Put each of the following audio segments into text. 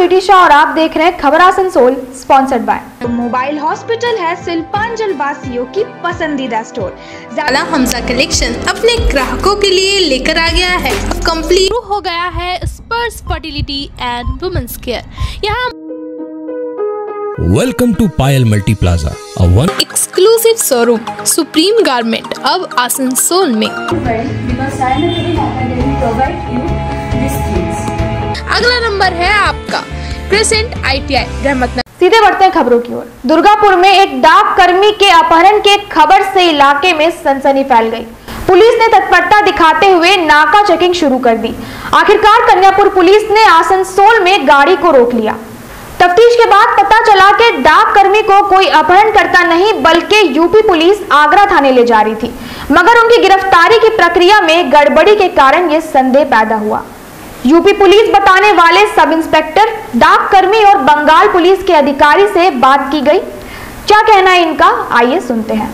स्वीटी शाह और आप देख रहे हैं खबर Asansol, sponsored by mobile hospital है शिल्पांचल वासियों की पसंदीदा स्टोर। ज़्यादा हमजा कलेक्शन अपने ग्राहकों के लिए लेकर आ गया है। अब कंप्लीट हो गया है Sparsh fertility and women's care. यहाँ welcome to Payal multi plaza, a one exclusive showroom supreme garment अब आसनसोल में। अगला नंबर है आपका क्रेसेंट ITI रहमतनगर। सीधे बढ़ते हैं खबरों की ओर। दुर्गापुर में एक डाक कर्मी के अपहरण के खबर से इलाके में सनसनी फैल गई। पुलिस ने तत्परता दिखाते हुए नाका चेकिंग शुरू कर दी। आखिरकार कन्यापुर पुलिस ने आसनसोल में गाड़ी को रोक लिया। तफ्तीश के बाद पता चला कि डाक कर्मी को कोई अपहरणकर्ता नहीं बल्कि यूपी पुलिस आगरा थाने ले जा रही थी, मगर उनकी गिरफ्तारी की प्रक्रिया में गड़बड़ी के कारण यह संदेह पैदा हुआ। यूपी पुलिस बताने वाले सब इंस्पेक्टर, डाक कर्मी और बंगाल पुलिस के अधिकारी से बात की गई। क्या कहना है इनका, आइए सुनते हैं।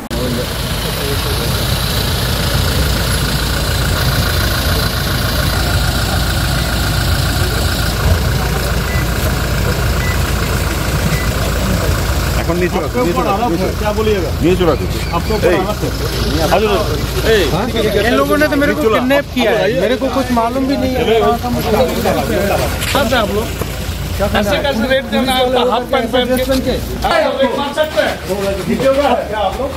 क्या बोलिएगा? इन लोगों ने तो मेरे को किडनैप किया है, मेरे को कुछ मालूम भी नहीं है। आप लोग ऐसे कैसे रेट देना है? हाथ पैंट पहन के मार सकते हैं क्या आप लोग?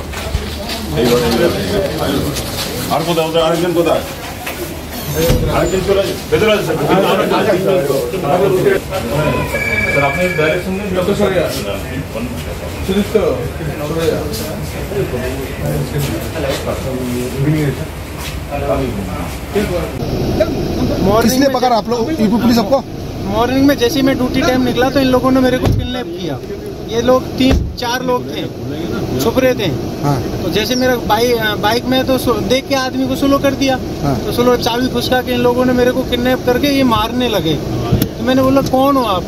और को दाओ आरेंजन को दाओ आरेंजन चला बेदरा सर आपने डायरेक्शन में लोग सर यार सुनिश्चित किसने पकड़ा आप लोग? यूपी पुलिस आपको? मॉर्निंग में जैसे ही मैं ड्यूटी टाइम निकला तो इन लोगों ने मेरे को किडनैप किया। ये लोग 3-4 लोग थे, छुप रहे थे। हाँ। तो जैसे मेरा बाइक में तो देख के आदमी को स्लो कर दिया। हाँ। तो स्लो चाबी फुसका के इन लोगों ने मेरे को किडनैप करके ये मारने लगे। तो मैंने बोला कौन हो आप,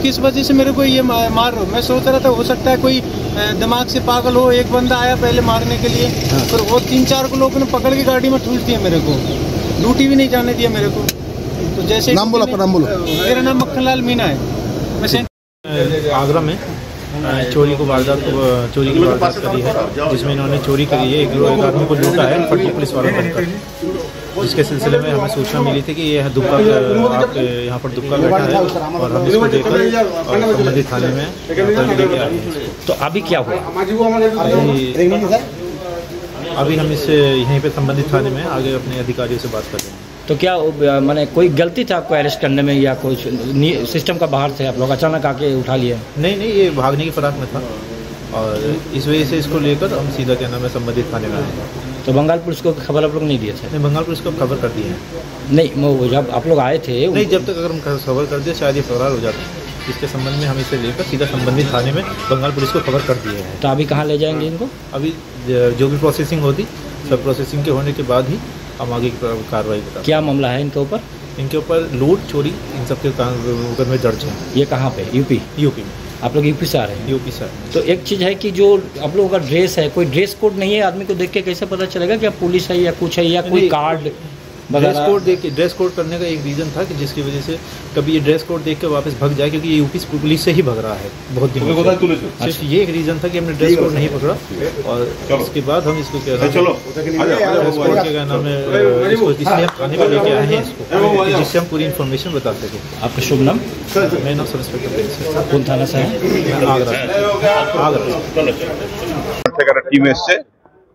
किस वजह से मेरे को ये मार रहे हो? मैं सोच रहा था हो सकता है कोई दिमाग से पागल हो। एक बंदा आया पहले मारने के लिए। हाँ। फिर वो 3-4 लोगों ने पकड़ के गाड़ी में ठूस दिया मेरे को, ड्यूटी भी नहीं जाने दिया मेरे को। तो जैसे नाम बोलो, नाम बोलो। मेरा नाम मक्खनलाल मीना है। मैं आगरा में चोरी की वारदात करी है, जिसमें इन्होंने चोरी करी है। एक आदमी को लूटा है फर्जी पुलिस वालों ने, जिसके सिलसिले में हमें सूचना मिली थी कि ये दुक्का आपके यहाँ पर दुक्का बैठा है और हम इसको देकर संबंधित थाने में लेके आए हैं। तो अभी क्या हुआ? अभी हम इससे यहीं पे संबंधित थाने में आगे अपने अधिकारियों से बात कर रहे हैं। तो क्या मैंने कोई गलती था आपको अरेस्ट करने में या कुछ सिस्टम का बाहर थे आप लोग, अचानक आके उठा लिया? नहीं, ये भागने की फिराक में था और इस वजह से इसको लेकर हम सीधा क्या नाम है संबंधित थाने में आए। तो बंगाल पुलिस को खबर आप लोग नहीं दिए थे? नहीं, बंगाल पुलिस को खबर कर दी है। नहीं, जब आप लोग आए थे नहीं, जब तक अगर हम खबर कर दिए शायद ये फरार हो जाते। इसके संबंध में हम इसे लेकर सीधा संबंधित थाने में बंगाल पुलिस को खबर कर दिए हैं। तो अभी कहाँ ले जाएंगे इनको? अभी जो भी प्रोसेसिंग होती, सब प्रोसेसिंग के होने के बाद ही हम आगे की कार्रवाई बताएं। क्या मामला है इनके ऊपर? इनके ऊपर लूट, चोरी, इन सब के मुकदमे दर्ज हैं। ये कहाँ पे? यूपी में। आप लोग यूपी से आ रहे हैं? यूपी से। तो एक चीज़ है कि जो आप लोगों का ड्रेस है, कोई ड्रेस कोड नहीं है, आदमी को देख के कैसे पता चलेगा कि आप पुलिस है या कुछ है या कोई कार्ड? ड्रेस कोड करने का एक रीज़न था कि जिसकी वजह से कभी ये ड्रेस कोड देख के वापस भाग जाए, क्योंकि ये यूपी पुलिस से ही भग रहा है बहुत दिन से। सिर्फ ये एक रीज़न था कि हमने ड्रेस कोड नहीं पकड़ा और उसके बाद हम इसको क्या नाम है इसलिए हम थाने पर लेके आए हैं इसको, जिससे हम पूरी इन्फॉर्मेशन बता सकें। आपका शुभ नाम? मेरा नाम सब इंस्पेक्टर। कौन थाना से है? आगरा टीम এসেছে,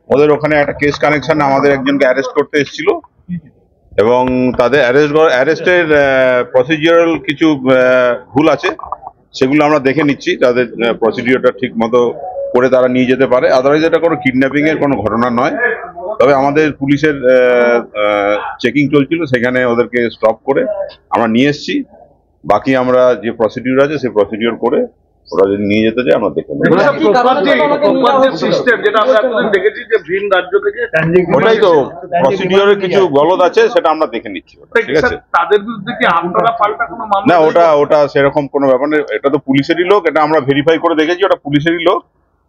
ওদের ওখানে একটা কেস কানেকশন আমাদের একজনকে অ্যারেস্ট করতে এসেছিল এবং তাদের অ্যারেস্টের প্রসিডিউরাল কিছু ভুল আছে, সেগুলো আমরা দেখে নিচ্ছি। তাদের প্রসিডিউরটা ঠিক মতো করে তারা নিয়ে যেতে পারে। আদারওয়াইজ এটা কোনো কিডন্যাপিং এর কোনো ঘটনা নয়। তবে আমাদের পুলিশের চেকিং চলছিল, সেখানে ওদেরকে স্টপ করে আমরা নিয়ে এসেছি। বাকি আমরা যে প্রসিডিউর আছে সেই প্রসিডিউর করে ওরা যদি নিয়ে যেতে চায় আমরা দেখে নেব। ওটাই তো প্রসিডিউরের কিছু গলদ আছে, সেটা আমরা দেখে নিচ্ছি। ঠিক আছে, না ওটা সেরকম কোনো ব্যাপার নেই। এটা তো পুলিশেরই লোক, এটা আমরা ভেরিফাই করে দেখেছি, ওটা পুলিশেরই লোক।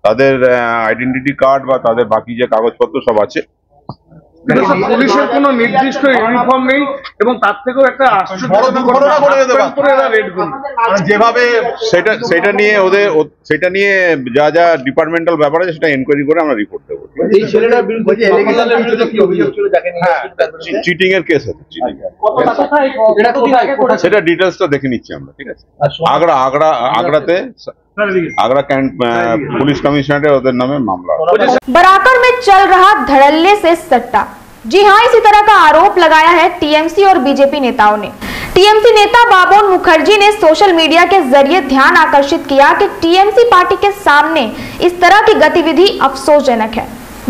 তাদের আইডেন্টিটি কার্ড বা তাদের বাকি যে কাগজপত্র সব আছে, পুলিশের কোনো নির্দিষ্ট ইউনিফর্ম নেই এবং তার থেকেও একটা আশ্চর্যজনক ঘটনা ঘটে যেতে পারে যেভাবে সেটা নিয়ে সেটা নিয়ে যা যা ডিপার্টমেন্টাল ব্যাপার আছে সেটা এনকোয়ারি করে আমরা রিপোর্ট দেবো। এই ছেলেটার বিরুদ্ধে কি অভিযোগ ছিল যাকে নিয়ে চিটিং এর কেস আছে, সেটা ডিটেলসটা দেখে নিচ্ছি আমরা, ঠিক আছে। আগ্রাতে आगरा कैंट पुलिस कमिश्नरेट ओদের नामे मामला। बराकर में चल रहा धड़ल्ले से सट्टा, जी हां, इसी तरह का आरोप लगाया है टीएमसी और बीजेपी नेताओं ने। टीएमसी नेता बाबुल मुखर्जी ने सोशल मीडिया के जरिए ध्यान आकर्षित किया कि टीएमसी पार्टी के सामने इस तरह की गतिविधि अफसोसजनक है।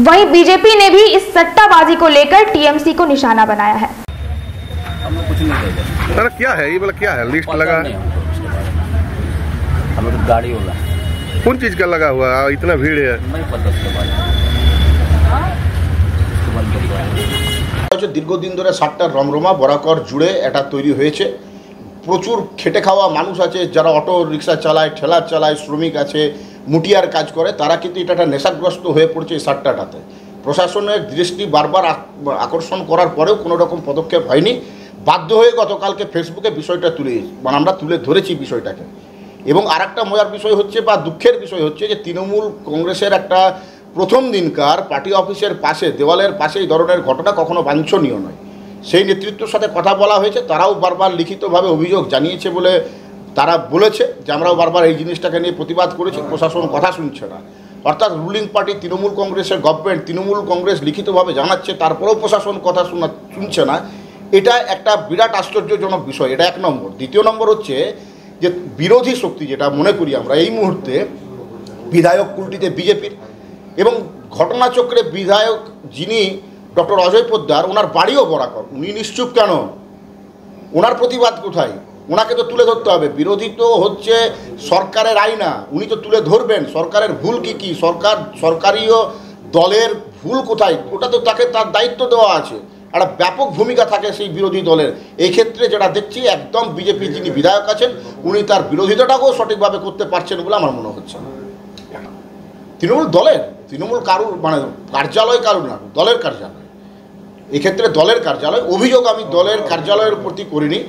वहीं बीजेपी ने भी इस सट्टाबाजी को लेकर टीएमसी को निशाना बनाया है। सर क्या है ये, बोला क्या है, लिस्ट लगा है, हमें तो गाड़ी होला कौन चीज का लगा हुआ, इतना भीड़ है, नहीं पता उसके बारे में। দীর্ঘদিন ধরে সাতটার রমরমা বরাকর জুড়ে এটা তৈরি হয়েছে। প্রচুর খেটে খাওয়া মানুষ আছে যারা অটো রিক্সা চালায়, ঠেলা চালায়, শ্রমিক আছে, মুটিয়ার কাজ করে, তারা কিন্তু এটা একটা নেশাগ্রস্ত হয়ে পড়ছে এই সাতটাটাতে। প্রশাসনের দৃষ্টি বারবার আকর্ষণ করার পরেও কোনো রকম পদক্ষেপ হয়নি। বাধ্য হয়ে গতকালকে ফেসবুকে বিষয়টা আমরা তুলে ধরেছি বিষয়টাকে। এবং আর একটা মজার বিষয় হচ্ছে বা দুঃখের বিষয় হচ্ছে যে তৃণমূল কংগ্রেসের একটা প্রথম দিনকার পার্টি অফিসের পাশে, দেওয়ালের পাশে এই ধরনের ঘটনা কখনো বাঞ্ছনীয় নয়। সেই নেতৃত্বের সাথে কথা বলা হয়েছে, তারাও বারবার লিখিতভাবে অভিযোগ জানিয়েছে বলে তারা বলেছে যে আমরাও বারবার এই জিনিসটাকে নিয়ে প্রতিবাদ করেছি, প্রশাসন কথা শুনছে না। অর্থাৎ রুলিং পার্টি তৃণমূল কংগ্রেসের গভর্নমেন্ট, তৃণমূল কংগ্রেস লিখিতভাবে জানাচ্ছে, তারপরেও প্রশাসন কথা শুনছে না। এটা একটা বিরাট আশ্চর্যজনক বিষয়, এটা এক নম্বর। দ্বিতীয় নম্বর হচ্ছে যে বিরোধী শক্তি, যেটা মনে করি আমরা এই মুহূর্তে বিধায়ক কুলটিতে বিজেপির, এবং ঘটনাচক্রে বিধায়ক যিনি ডক্টর অজয় পোদ্দার, ওনার বাড়িও বরাকর, উনি নিশ্চুপ কেন? ওনার প্রতিবাদ কোথায়? ওনাকে তো তুলে ধরতে হবে। বিরোধী তো হচ্ছে সরকারের আইনা, উনি তো তুলে ধরবেন সরকারের ভুল কী, সরকারিও দলের ভুল কোথায়, ওটা তো তাকে তার দায়িত্ব দেওয়া আছে, একটা ব্যাপক ভূমিকা থাকে সেই বিরোধী দলের। এই ক্ষেত্রে যেটা দেখছি একদম বিজেপি যিনি বিধায়ক আছেন উনি তার বিরোধিতাটাকেও সঠিকভাবে করতে পারছেন বলে আমার মনে হচ্ছে। তৃণমূল কারুর মানে কার্যালয় কারুর না, দলের কার্যালয়, এক্ষেত্রে দলের কার্যালয়। অভিযোগ আমি দলের কার্যালয়ের প্রতি করিনি,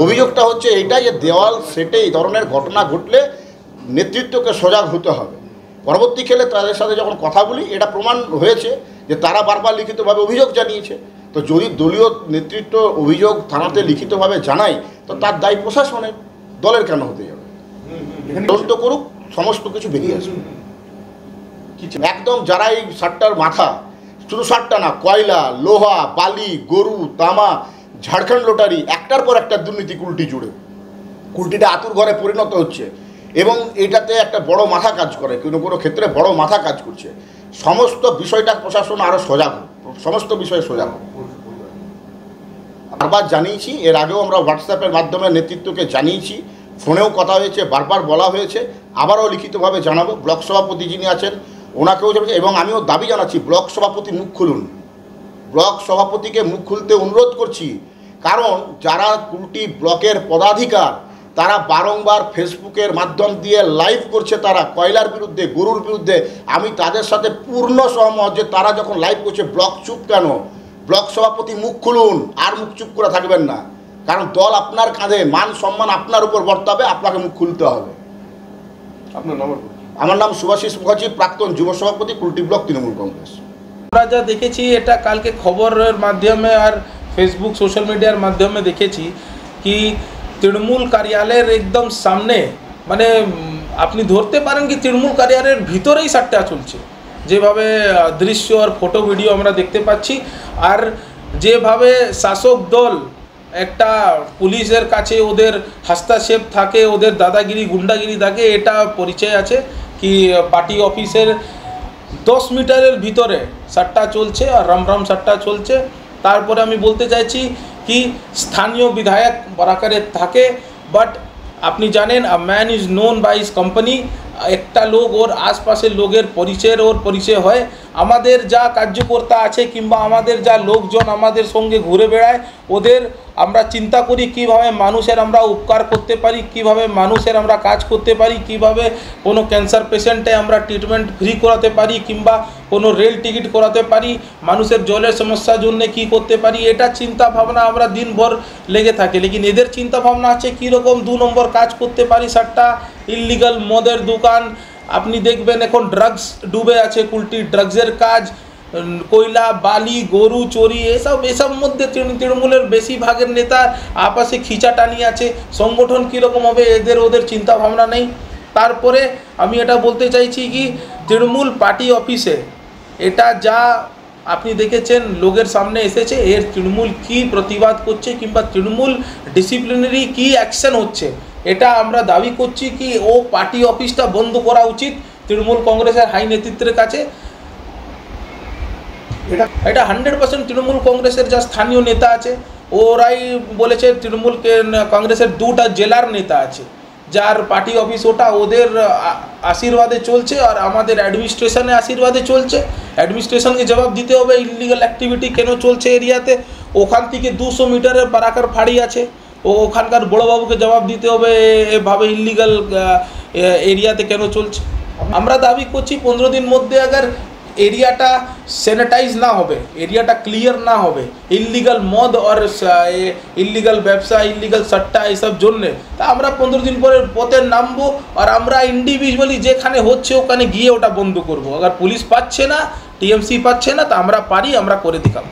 অভিযোগটা হচ্ছে এইটাই যে দেওয়াল সেটে এই ধরনের ঘটনা ঘটলে নেতৃত্বকে সজাগ হতে হবে। পরবর্তী ক্ষেত্রে তাদের সাথে যখন কথা বলি এটা প্রমাণ হয়েছে যে তারা বারবার লিখিতভাবে অভিযোগ জানিয়েছে। তো যদি দলীয় নেতৃত্ব অভিযোগ থানাতে লিখিতভাবে জানায় তো তার দায় প্রশাসনের, দলের কেন হতে যাবে? তদন্ত করুক, সমস্ত কিছু বেরিয়ে আসবে। একদম যারা এই সাতটার মাথা, শুধু সাতটা না, কয়লা, লোহা, বালি, গরু, তামা, ঝাড়খণ্ড লটারি, একটার পর একটা দুর্নীতি কুলটি জুড়ে, কুলটিটা আতুর ঘরে পরিণত হচ্ছে এবং এটাতে একটা বড় মাথা কাজ করে, কোনো ক্ষেত্রে বড় মাথা কাজ করছে। সমস্ত বিষয়টা প্রশাসন আরও সজাগ হোক, সমস্ত বিষয়ে সজাগ হোক। বারবার জানিয়েছি, এর আগেও আমরা হোয়াটসঅ্যাপের মাধ্যমে নেতৃত্বকে জানিয়েছি, ফোনেও কথা হয়েছে, বারবার বলা হয়েছে, আবারও লিখিতভাবে জানাবো। ব্লক সভাপতি যিনি আছেন ওনাকেও জানাচ্ছি এবং আমিও দাবি জানাচ্ছি ব্লক সভাপতি মুখ খুলুন, ব্লক সভাপতিকে মুখ খুলতে অনুরোধ করছি। কারণ যারা কুলটি ব্লকের পদাধিকার তারা বারংবার ফেসবুকের মাধ্যম দিয়ে লাইভ করছে, তারা কয়লার বিরুদ্ধে, গরুর বিরুদ্ধে। আমি তাদের সাথে পূর্ণ সহমত যে তারা যখন লাইভ করছে ব্লক চুপ কেন? ব্লক সভাপতি মুখ খুলুন, আর মুখ চুপ করে থাকবেন না, কারণ দল আপনার কাঁধে, মান সম্মান আপনার উপর বর্তাবে, আপনাকে মুখ খুলতে হবে। আপনার নাম? আমার নাম সুভাষিস মুখার্জি, প্রাক্তন যুব সভাপতি, কুলটি ব্লক তৃণমূল কংগ্রেস। আমরা যা দেখেছি এটা কালকে খবরের মাধ্যমে আর ফেসবুক সোশ্যাল মিডিয়ার মাধ্যমে দেখেছি কি তৃণমূল কার্যালয়ের একদম সামনে, মানে আপনি ধরতে পারেন কি তৃণমূল কার্যালয়ের ভিতরেই সাট্টা চলছে, যেভাবে দৃশ্য আর ফটো ভিডিও আমরা দেখতে পাচ্ছি। আর যেভাবে শাসক দল একটা পুলিশের কাছে ওদের হস্তক্ষেপ থাকে, ওদের দাদাগিরি গুন্ডাগিরি থাকে, এটা পরিচয় আছে কি পার্টি অফিসের 10 মিটারের ভিতরে সাট্টা চলছে আর রামরাম সাট্টা চলছে। তারপরে আমি বলতে চাইছি কি স্থানীয় বিধায়ক বরাকরে থাকে, বাট আপনি জানেন a man is known by his company. একটা লোক ওর আশপাশের লোকের পরিচয় হয়। আমাদের যা কার্যকর্তা আছে কিংবা আমাদের যা লোকজন আমাদের সঙ্গে ঘুরে বেড়ায়, ওদের আমরা চিন্তা করি কিভাবে মানুষের আমরা উপকার করতে পারি, কিভাবে মানুষের আমরা কাজ করতে পারি, কিভাবে কোনো ক্যান্সার পেশেন্টে আমরা ট্রিটমেন্ট ফ্রি করাতে পারি কিংবা কোনো রেল টিকিট করাতে পারি, মানুষের জলের সমস্যার জন্য কি করতে পারি, এটা চিন্তা ভাবনা আমরা দিনভর লেগে থাকি। লেকিন এদের চিন্তা ভাবনা আছে কীরকম 2 নম্বর কাজ করতে পারি। 7টা ইললিগাল মদের দোকান, আপনি দেখবেন এখন ড্রাগস ডুবে আছে, কুলটি ড্রাগসের কাজ, কয়লা বালি গরু চুরি, এসব মধ্যে তৃণমূলের বেশিরভাগের নেতার আপসে খিচাটানি আছে। সংগঠন কীরকম হবে ওদের চিন্তা ভাবনা নেই। তারপরে আমি এটা বলতে চাইছি কি তৃণমূল পার্টি অফিসে এটা যা আপনি দেখেছেন লোকের সামনে এসেছে, এর তৃণমূল কি প্রতিবাদ করছে কিংবা তৃণমূল ডিসিপ্লিনারি কি অ্যাকশন হচ্ছে, এটা আমরা দাবি করছি কি ও পার্টি অফিসটা বন্ধ করা উচিত তৃণমূল কংগ্রেসের হাই নেতৃত্বের কাছে। এটা 100% তৃণমূল কংগ্রেসের যা স্থানীয় নেতা আছে ওরাই বলেছে। তৃণমূল কংগ্রেসের 2টা জেলার নেতা আছে যার পার্টি অফিস ওটা ওদের আশীর্বাদে চলছে আর আমাদের অ্যাডমিনিস্ট্রেশনের আশীর্বাদে চলছে। অ্যাডমিনিস্ট্রেশনকে জবাব দিতে হবে ইললিগাল অ্যাক্টিভিটি কেন চলছে এরিয়াতে। ওখান থেকে 200 মিটারের বারাকার ফাঁড়ি আছে, ওখানকার বড়োবাবুকে জবাব দিতে হবে এভাবে ইললিগাল এরিয়াতে কেন চলছে। আমরা দাবি করছি 15 দিন মধ্যে আগার এরিয়াটা স্যানিটাইজ না হবে, এরিয়াটা ক্লিয়ার না হবে ইললিগাল মদ আর ইললিগাল ব্যবসা ইললিগাল সট্টা এইসব জন্যে, তা আমরা 15 দিন পরে পথে নামবো আর আমরা ইন্ডিভিজুয়ালি যেখানে হচ্ছে ওখানে গিয়ে ওটা বন্ধ করব। আবার পুলিশ পাচ্ছে না, টিএমসি পাচ্ছে না, তা আমরা পারি, আমরা করে দেখাবো।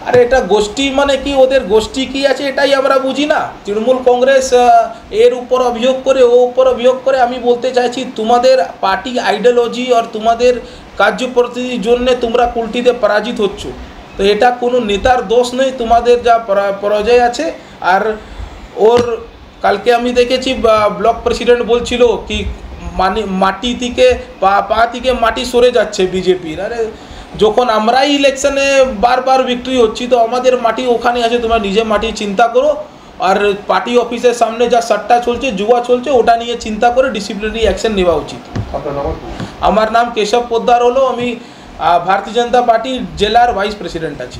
আরে এটা গোষ্ঠী মানে কি, ওদের গোষ্ঠী কি আছে এটাই আমরা বুঝি না। তৃণমূল কংগ্রেস এর উপর অভিযোগ করে ও উপর অভিযোগ করে। আমি বলতে চাইছি তোমাদের পার্টি আইডিওলজি আর তোমাদের কার্যপদ্ধতির জন্য তোমরা কুলটিতে পরাজিত হচ্ছ, তো এটা কোনো নেতার দোষ নেই, তোমাদের যা পরাজয় আছে। আর ওর কালকে আমি দেখেছি ব্লক প্রেসিডেন্ট বলছিল কি মাটি থেকে পা থেকে মাটি সরে যাচ্ছে বিজেপির। আরে যখন আমরাই ইলেকশনে বারবার বিক্রি হচ্ছি তো আমাদের মাটি ওখানে আছে, তোমরা নিজে মাটি চিন্তা করো। আর পার্টি অফিসের সামনে যা সট্টা চলছে জুয়া চলছে ওটা নিয়ে চিন্তা করে ডিসিপ্লিনারি অ্যাকশন নেওয়া উচিত। আমার নাম কেশব পোদ্দার হলো, আমি भारतीय जनता पार्टी জেলার ভাইস প্রেসিডেন্ট আছি।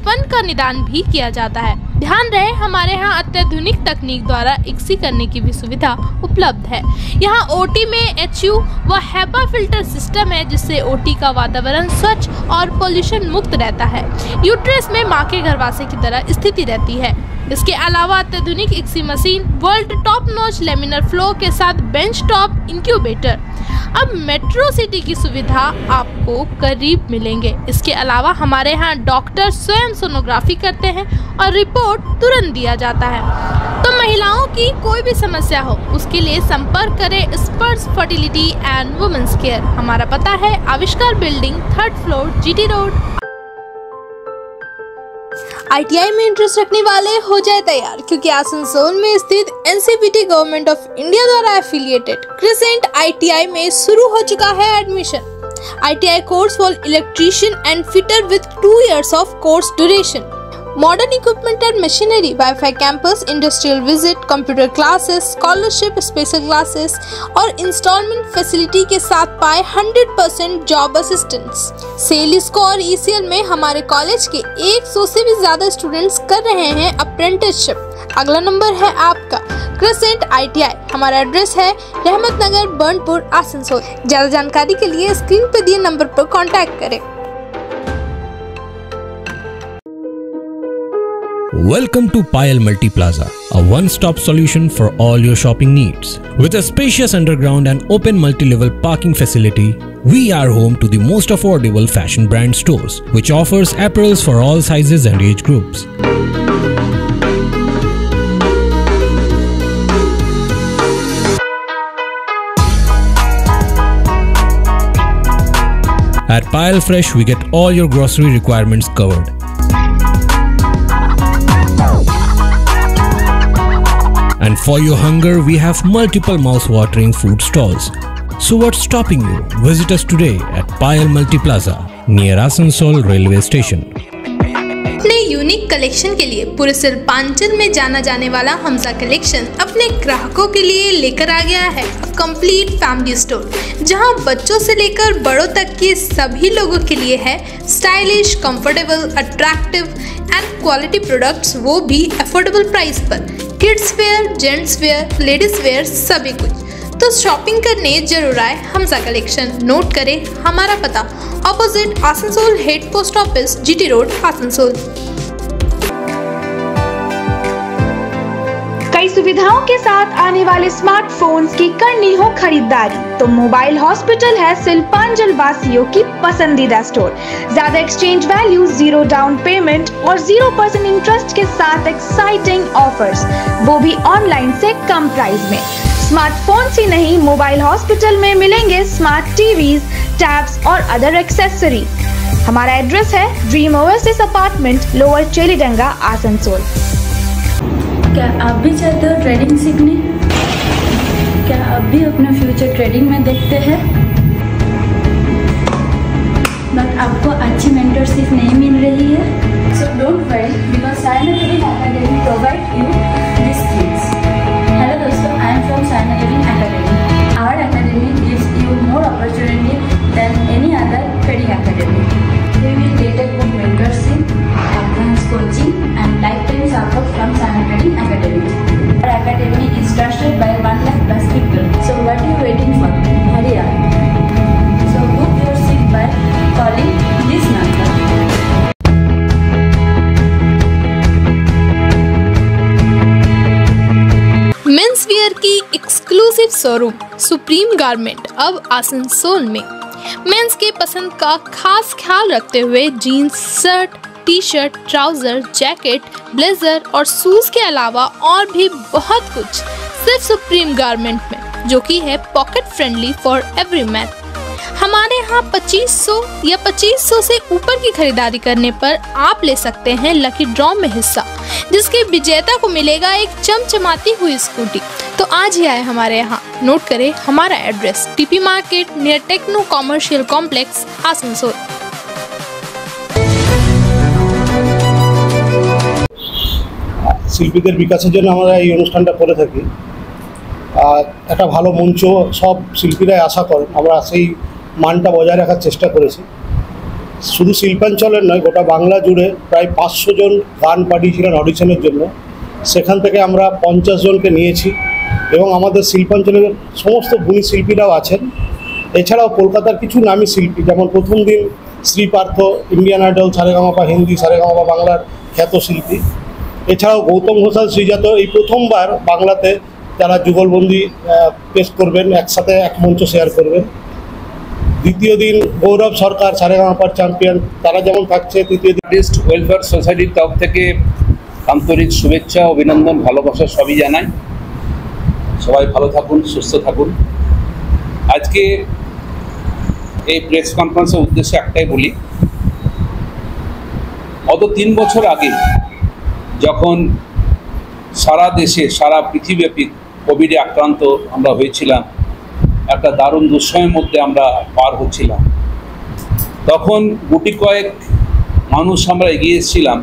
बचपन का निदान भी किया जाता है। ध्यान रहे हमारे यहाँ अत्याधुनिक तकनीक द्वारा एक्सी करने की भी सुविधा उपलब्ध है। यहाँ ओटी में HU व HEPA फिल्टर सिस्टम है जिससे ओटी का वातावरण स्वच्छ और पोल्यूशन मुक्त रहता है। यूट्रस में माँ के गर्भाशय की तरह स्थिति रहती है। इसके अलावा अत्याधुनिक एक्सी machine, world top notch laminar flow के साथ बेंच टॉप इंक्यूबेटर। अब मेट्रो सिटी की सुविधा आपको करीब मिलेंगे। इसके अलावा हमारे यहाँ डॉक्टर स्वयं सोनोग्राफी करते हैं और रिपोर्ट तुरंत दिया जाता है। तो महिलाओं की कोई भी समस्या हो उसके लिए संपर्क करें स्पर्श फर्टिलिटी एंड वुमेन्स केयर। हमारा पता है आविष्कार building 3rd floor GT road. ITI में इंटरेस्ट रखने वाले हो जाए तैयार, क्योंकि आसनसोल में स्थित NCPT गवर्नमेंट ऑफ इंडिया द्वारा एफिलिएटेड क्रिसेंट ITI में शुरू हो चुका है admission. ITI course for electrician and fitter with 2 years of course duration. Modern equipment and machinery, wifi campus, industrial visit, computer classes, scholarship, special classes और instalment facility के साथ पाए 100% जॉब असिस्टेंस। सेलिस्को और ECL में हमारे कॉलेज के 100 से भी ज्यादा स्टूडेंट्स कर रहे हैं अप्रेंटिसशिप। अगला नंबर है आपका क्रिसेंट ITI। हमारा एड्रेस है रहमत नगर, बर्नपुर, आसनसोल। ज्यादा जानकारी के लिए स्क्रीन पर दिए नंबर पर कॉन्टैक्ट करें। Welcome to Payal Multi Plaza, a one-stop solution for all your shopping needs. With a spacious underground and open multi-level parking facility, we are home to the most affordable fashion brand stores, which offers apparels for all sizes and age groups. At Payal Fresh, we get all your grocery requirements covered. And for your hunger, we have multiple mouth-watering food stalls. So what's stopping you? Visit us today at Payal Multi Plaza, near Asansol Railway Station. अपने unique collection के लिए पूरे शिल्पांचल में जाना जाने वाला Hamza collection अपने ग्राहकों के लिए लेकर आ गया है कंप्लीट फैमिली स्टोर, जहां बच्चों से लेकर बड़ों तक के सभी लोगों के लिए है stylish, comfortable, attractive and quality products, वो भी अफोर्डेबल प्राइस पर। Kids where, gents wear, ladies wear, सभी कुछ। तो शॉपिंग करने जरूर आए हमजा कलेक्शन। नोट करें हमारा पता, opposite Asansol head post office, GT road, Asansol. कई सुविधाओं के साथ आने वाले स्मार्टफोन्स की करनी हो खरीदारी तो मोबाइल हॉस्पिटल है शिल्पांचल वासियों की पसंदीदा स्टोर। ज्यादा एक्सचेंज वैल्यू, 0 डाउन पेमेंट और 0% इंटरेस्ट के साथ एक्साइटिंग ऑफर्स, वो भी ऑनलाइन से कम प्राइस में। स्मार्टफोन्स ही नहीं, मोबाइल हॉस्पिटल में मिलेंगे स्मार्ट टीवीज, टैब्स और अदर एक्सेसरी। हमारा एड्रेस है dream oasis apartment, lower Chelidanga, Asansol. क्या आप भी चाहते हो ट्रेडिंग सीखने? क्या आप भी अपना फ्यूचर ट्रेडिंग में देखते हैं बट आपको अच्छी मेंटरशिप नहीं मिल रही है? So don't worry because Saina trading academy provide you this things. Hello दोस्तों, I am from Saina trading academy. Our academy gives you more opportunity than any other trading academy. You will get a good mentorship, advanced coaching and lifetime support from Saina Trading Academy. Our academy is trusted by 1 lakh plus people. So what are you waiting for? Hurry up. So book your seat by calling this number. Men's wear की exclusive showroom supreme garment अब आसनसोल में। Mains के पसंद का खास ख्याल रखते हुए jeans, shirt, T shirt, trouser, jacket, blazer और शूज के अलावा और भी बहुत कुछ सिर्फ सुप्रीम गारमेंट में, जो कि है pocket friendly for every man. हमारे यहाँ 2500 या 2500 से ऊपर की खरीदारी करने पर आप ले सकते हैं लकी ड्रॉ में हिस्सा, जिसके विजेता को मिलेगा एक चमचमाती हुई स्कूटी। तो आज ही आए हमारे यहाँ। नोट करें हमारा address, TP market near techno commercial complex, Asansol. শিল্পীদের বিকাশের জন্য আমরা এই অনুষ্ঠানটা করে থাকি। একটা ভালো মঞ্চ সব শিল্পীরাই আশা করেন, আমরা সেই মানটা বজায় রাখার চেষ্টা করেছি। শুধু শিল্পাঞ্চলের নয়, গোটা বাংলা জুড়ে প্রায় 500 জন গান পাঠিয়েছিলেন অডিশনের জন্য। সেখান থেকে আমরা 50 জনকে নিয়েছি এবং আমাদের শিল্পাঞ্চলের সমস্ত গুণী শিল্পীরাও আছেন। এছাড়াও কলকাতার কিছু নামী শিল্পী, যেমন প্রথম দিন শ্রী পার্থ, ইন্ডিয়ান আইডল, সারেগামাপা হিন্দি, সারেগামাপা বাংলার খ্যাত শিল্পী। এছাড়াও গৌতম ঘোষাল, শ্রীজাত এই প্রথমবার বাংলাতে যারা যুগলবন্দি পেশ করবেন, একসাথে এক মঞ্চ শেয়ার করবেন। দ্বিতীয় দিন গৌরব সরকার, সারেগামাপার চ্যাম্পিয়ন, তারা যেমন থাকছে। তৃতীয় দিন আর্টিস্ট ওয়েলফেয়ার সোসাইটির তরফ থেকে আন্তরিক শুভেচ্ছা, অভিনন্দন, ভালোবাসা সবই জানাই। সবাই ভালো থাকুন, সুস্থ থাকুন। আজকে এই প্রেস কনফারেন্সের উদ্দেশ্যে একটাই বলি, গত 3 বছর আগে যখন সারা দেশে, সারা পৃথিবীব্যাপী কোভিডে আক্রান্ত আমরা হয়েছিলাম, একটা দারুণ দুঃসময়ের মধ্যে আমরা পার হচ্ছিলাম, তখন গুটি কয়েক মানুষ আমরা এগিয়ে এসেছিলাম।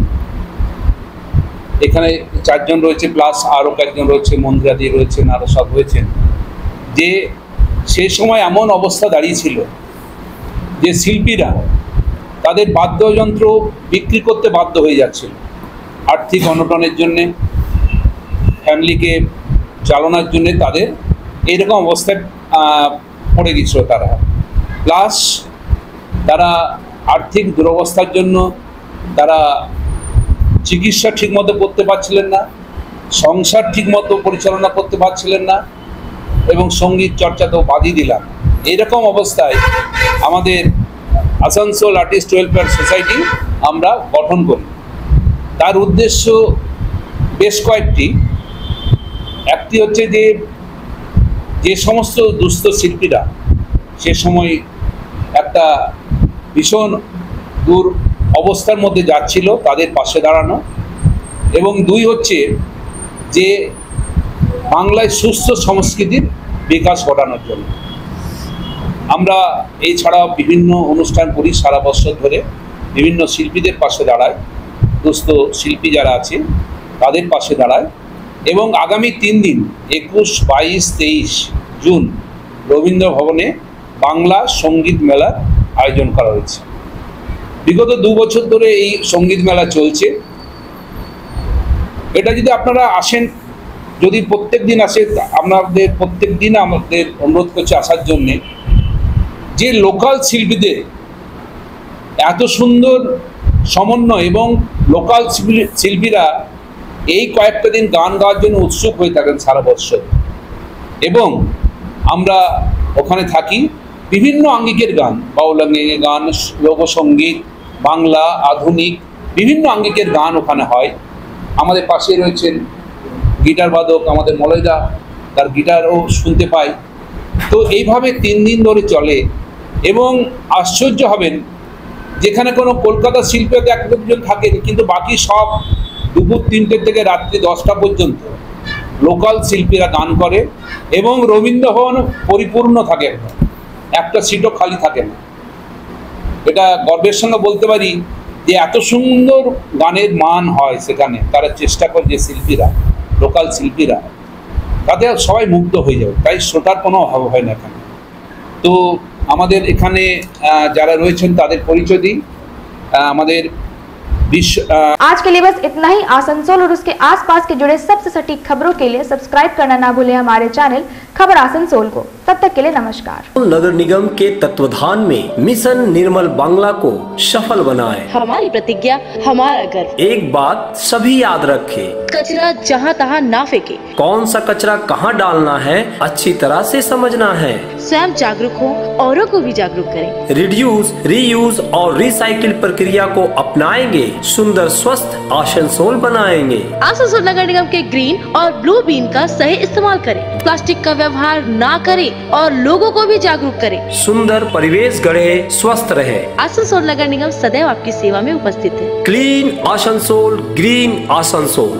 এখানে 4 জন রয়েছে, প্লাস আরও কয়েকজন রয়েছে, মন্দিরাদি রয়েছেন, আরও সব হয়েছেন। যে সেই সময় এমন অবস্থা দাঁড়িয়েছিল যে শিল্পীরা তাদের বাদ্যযন্ত্র বিক্রি করতে বাধ্য হয়ে যাচ্ছিল আর্থিক অনটনের জন্যে, ফ্যামিলিকে চালানোর জন্যে তাদের এইরকম অবস্থায় পড়ে গিয়েছিল তারা। প্লাস তারা আর্থিক দুরবস্থার জন্য তারা চিকিৎসা ঠিকমতো করতে পারছিলেন না, সংসার ঠিকমতো পরিচালনা করতে পারছিলেন না, এবং সঙ্গীত চর্চাতেও বাদই দিলাম। এইরকম অবস্থায় আমাদের আসানসোল আর্টিস্ট ওয়েলফেয়ার সোসাইটি আমরা গঠন করি। তার উদ্দেশ্য বেশ কয়েকটি। একটি হচ্ছে যে সমস্ত দুস্থ শিল্পীরা সে সময় একটা ভীষণ দূর অবস্থার মধ্যে যাচ্ছিল, তাদের পাশে দাঁড়ানো। এবং 2 হচ্ছে যে বাংলায় সুস্থ সংস্কৃতির বিকাশ ঘটানোর জন্য আমরা এছাড়া বিভিন্ন অনুষ্ঠান করি, সারা বছর ধরে বিভিন্ন শিল্পীদের পাশে দাঁড়াই। বাধাগ্রস্ত শিল্পী যারা আছে তাদের পাশে দাঁড়ায় এবং আগামী 3 দিন 21, 22, 23 জুন রবীন্দ্র ভবনে বাংলা সঙ্গীত মেলার আয়োজন করা হয়েছে। বিগত 2 বছর ধরে এই সঙ্গীত মেলা চলছে। এটা যদি আপনারা আসেন, যদি প্রত্যেক দিন আসে, আপনাদের প্রত্যেক দিন আমাদের অনুরোধ করছে আসার জন্যে। যে লোকাল শিল্পীদের এত সুন্দর সমন্বয় এবং লোকাল শিল্পীরা এই কয়েকটা দিন গান গাওয়ার জন্য উৎসুক হয়ে থাকেন সারা বছর, এবং আমরা ওখানে থাকি। বিভিন্ন আঙ্গিকের গান, বাউল আঙ্গিকের গান, লোকসঙ্গীত, বাংলা, আধুনিক, বিভিন্ন আঙ্গিকের গান ওখানে হয়। আমাদের পাশে রয়েছেন গিটার বাদক আমাদের মলয়দা, তার গিটারও শুনতে পাই। তো এইভাবে 3 দিন ধরে চলে এবং আশ্চর্য হবেন, যেখানে কোনো কলকাতা শিল্পীতে 1-2 থাকে, কিন্তু বাকি সব দুপুর 3টে থেকে রাত্রি 10টা পর্যন্ত লোকাল শিল্পীরা গান করে এবং রবীন্দ্র ভবন পরিপূর্ণ থাকে, একটা সিটও খালি থাকে না। এটা গর্বের সঙ্গে বলতে পারি যে এত সুন্দর গানের মান হয় সেখানে। তারা চেষ্টা করে, যে শিল্পীরা, লোকাল শিল্পীরা, তাদের সবাই মুগ্ধ হয়ে যাবে, তাই শ্রোতার কোনো অভাব হয় না এখানে। তো আমাদের এখানে যারা রয়েছেন তাদের পরিচয় দিই। আমাদের आज के लिए बस इतना ही। आसनसोल और उसके आसपास के जुड़े सबसे सटीक खबरों के लिए सब्सक्राइब करना ना भूलें हमारे चैनल खबर आसनसोल को। तब तक के लिए नमस्कार। नगर निगम के तत्वाधान में मिशन निर्मल बांग्ला को सफल बनाएं। हमारी प्रतिज्ञा, हमारा गर्व। एक बात सभी याद रखें, कचरा जहाँ तहाँ ना फेंके। कौन सा कचरा कहाँ डालना है अच्छी तरह से समझना है। स्वयं जागरूक हो, औरों को भी जागरूक करें। रिड्यूस, रीयूज और रिसाइकिल प्रक्रिया को अपनाएंगे, सुंदर स्वस्थ आसनसोल बनाएंगे। आसनसोल नगर निगम के ग्रीन और ब्लू बीन का सही इस्तेमाल करें, प्लास्टिक का व्यवहार ना करें और लोगों को भी जागरूक करें। सुंदर परिवेश गढ़े, स्वस्थ रहे। आसनसोल नगर निगम सदैव आपकी सेवा में उपस्थित है। Clean Asansol, green Asansol.